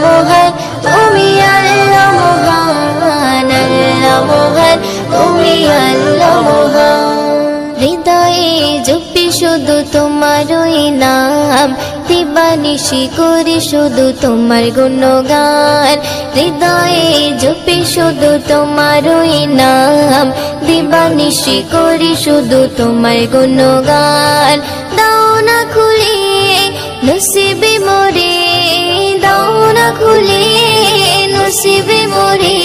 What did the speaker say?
মহান তুমি আল্লাহ মহান, আল্লাহ মহান তুমি আল্লাহ মহান। হৃদয়ে জপি শুধু তোমারই নাম, দিবানিশি করি শুধু তোমার গুণগান। হৃদয়ে জপি শুধু তোমারই নাম, দিবানিশি করি শুধু তোমার গুণগান। দাও না খুলে নসিবে মোরে, দাও না খুলে নসিবে মোরে,